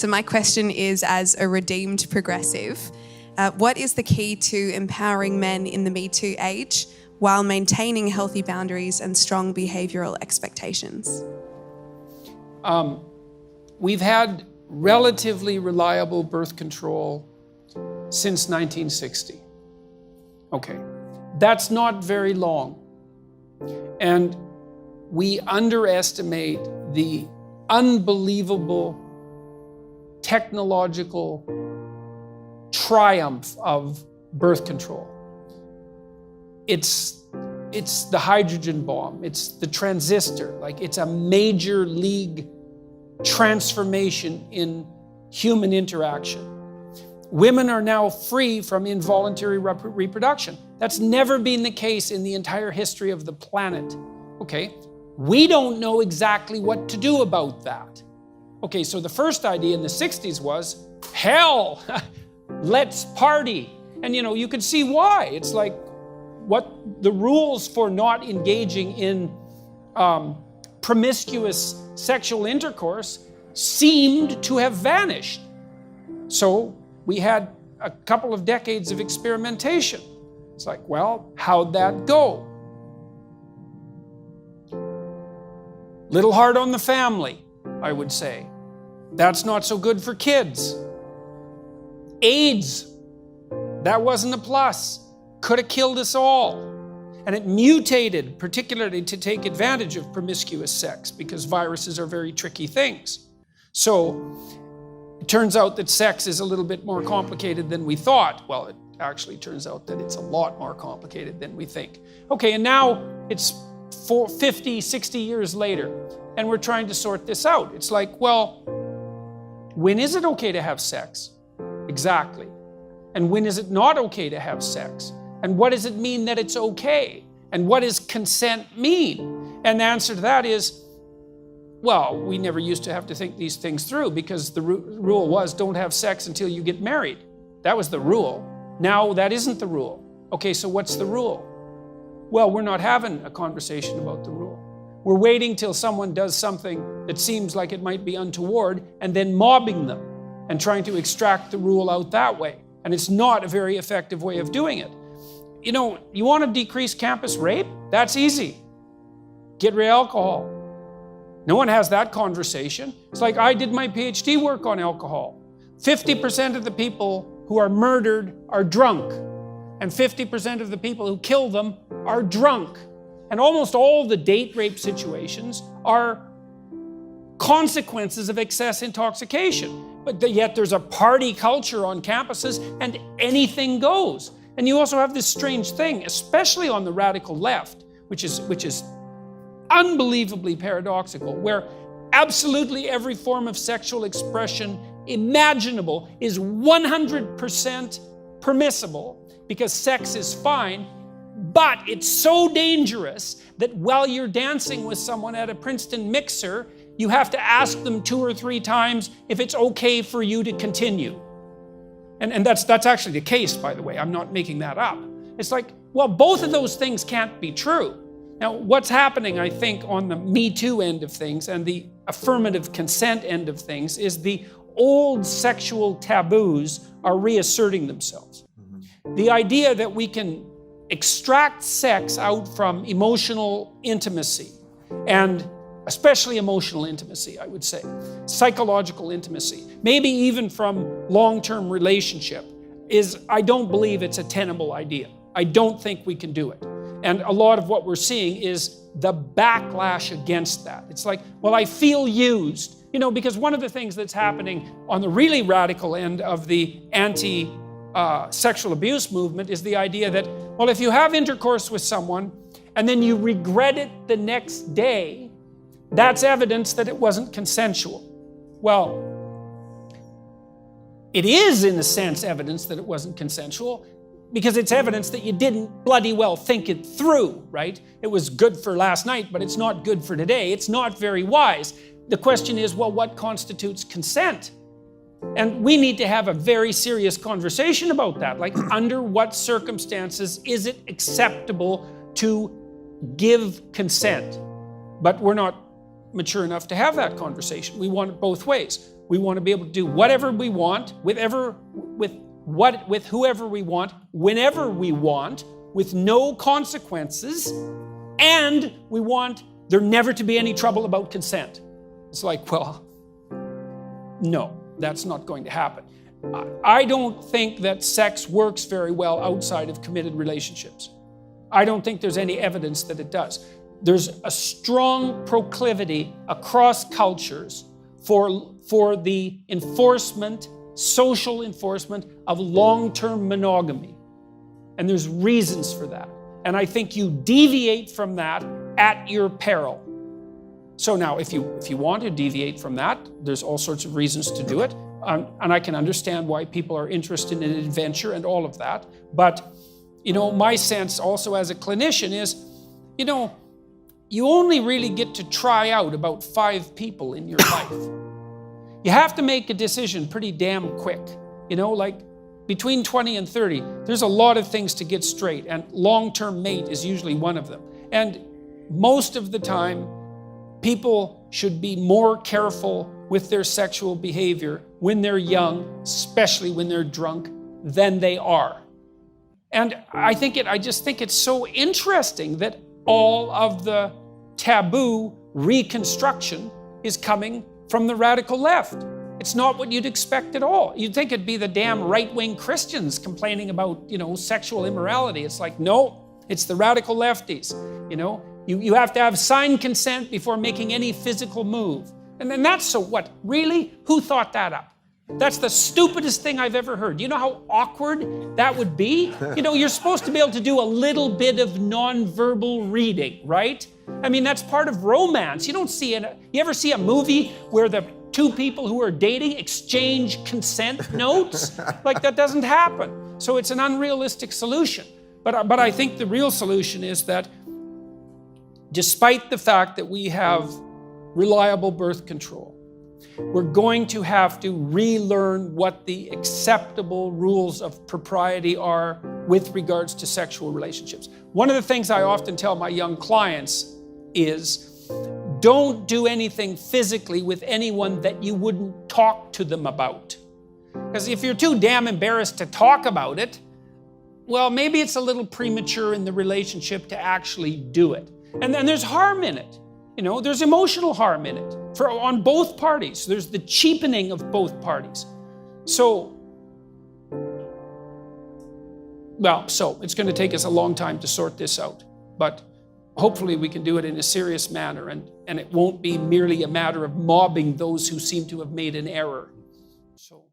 So my question is, as a redeemed progressive, what is the key to empowering men in the Me Too age while maintaining healthy boundaries and strong behavioural expectations? We've had relatively reliable birth control since 1960. Okay, that's not very long. And we underestimate the unbelievable technological triumph of birth control. It's the hydrogen bomb, it's the transistor, like it's a major league transformation in human interaction. Women are now free from involuntary reproduction. That's never been the case in the entire history of the planet. Okay, we don't know exactly what to do about that. Okay, so the first idea in the 60s was, hell, let's party. And you could see why. It's like what the rules for not engaging in promiscuous sexual intercourse seemed to have vanished. So we had a couple of decades of experimentation. It's like, well, how'd that go? Little hard on the family, I would say. That's not so good for kids. AIDS, that wasn't a plus. Could have killed us all. And it mutated, particularly to take advantage of promiscuous sex, because viruses are very tricky things. So it turns out that sex is a little bit more complicated than we thought. Well, it actually turns out that it's a lot more complicated than we think. Okay, and now it's 50, 60 years later, and we're trying to sort this out. It's like, well, when is it okay to have sex? Exactly. And when is it not okay to have sex? And what does it mean that it's okay? And what does consent mean? And the answer to that is, well, we never used to have to think these things through, because the rule was don't have sex until you get married. That was the rule. Now that isn't the rule. Okay, so what's the rule? Well, we're not having a conversation about the rule. We're waiting till someone does something that seems like it might be untoward and then mobbing them and trying to extract the rule out that way. And it's not a very effective way of doing it. You want to decrease campus rape? That's easy. Get rid of alcohol. No one has that conversation. It's like I did my PhD work on alcohol. 50% of the people who are murdered are drunk, and 50% of the people who kill them are drunk. And almost all the date rape situations are consequences of excess intoxication. But yet there's a party culture on campuses and anything goes. And you also have this strange thing, especially on the radical left, which is unbelievably paradoxical, where absolutely every form of sexual expression imaginable is 100% permissible because sex is fine, but it's so dangerous that while you're dancing with someone at a Princeton mixer, you have to ask them 2 or 3 times if it's okay for you to continue. And that's actually the case, by the way. I'm not making that up. It's like, well, both of those things can't be true. Now, what's happening, I think, on the Me Too end of things and the affirmative consent end of things is the old sexual taboos are reasserting themselves. Mm-hmm. The idea that we can extract sex out from emotional intimacy, and especially emotional intimacy, I would say, psychological intimacy, maybe even from long-term relationship, I don't believe it's a tenable idea. I don't think we can do it. And a lot of what we're seeing is the backlash against that. It's like, well, I feel used, because one of the things that's happening on the really radical end of the anti-sexual abuse movement is the idea that, well, if you have intercourse with someone and then you regret it the next day, that's evidence that it wasn't consensual. Well, it is, in a sense, evidence that it wasn't consensual, because it's evidence that you didn't bloody well think it through, right? It was good for last night, but it's not good for today. It's not very wise. The question is, well, what constitutes consent? And we need to have a very serious conversation about that. Like, under what circumstances is it acceptable to give consent? But we're not mature enough to have that conversation. We want it both ways. We want to be able to do whatever we want, with whoever we want, whenever we want, with no consequences, and we want there never to be any trouble about consent. It's like, well, no, that's not going to happen. I don't think that sex works very well outside of committed relationships. I don't think there's any evidence that it does. There's a strong proclivity across cultures for the enforcement, social enforcement of long-term monogamy. And there's reasons for that. And I think you deviate from that at your peril. So now, if you want to deviate from that, there's all sorts of reasons to do it. And I can understand why people are interested in adventure and all of that. But, my sense also as a clinician is, you only really get to try out about 5 people in your life. You have to make a decision pretty damn quick. Like between 20 and 30, there's a lot of things to get straight, and long-term mate is usually one of them. And most of the time, people should be more careful with their sexual behavior when they're young, especially when they're drunk, than they are. And I just think it's so interesting that all of the taboo reconstruction is coming from the radical left. It's not what you'd expect at all. You'd think it'd be the damn right-wing Christians complaining about, sexual immorality. It's like, no, it's the radical lefties. You have to have signed consent before making any physical move. And then that's so what? Really? Who thought that up? That's the stupidest thing I've ever heard. You know how awkward that would be? You're supposed to be able to do a little bit of nonverbal reading, right? I mean, that's part of romance. You ever see a movie where the 2 people who are dating exchange consent notes? Like, that doesn't happen. So it's an unrealistic solution. But I think the real solution is that despite the fact that we have reliable birth control, we're going to have to relearn what the acceptable rules of propriety are with regards to sexual relationships. One of the things I often tell my young clients is, don't do anything physically with anyone that you wouldn't talk to them about. Because if you're too damn embarrassed to talk about it, well, maybe it's a little premature in the relationship to actually do it. And then there's harm in it. There's emotional harm in it on both parties. There's the cheapening of both parties. So it's going to take us a long time to sort this out. But hopefully we can do it in a serious manner, and it won't be merely a matter of mobbing those who seem to have made an error. So.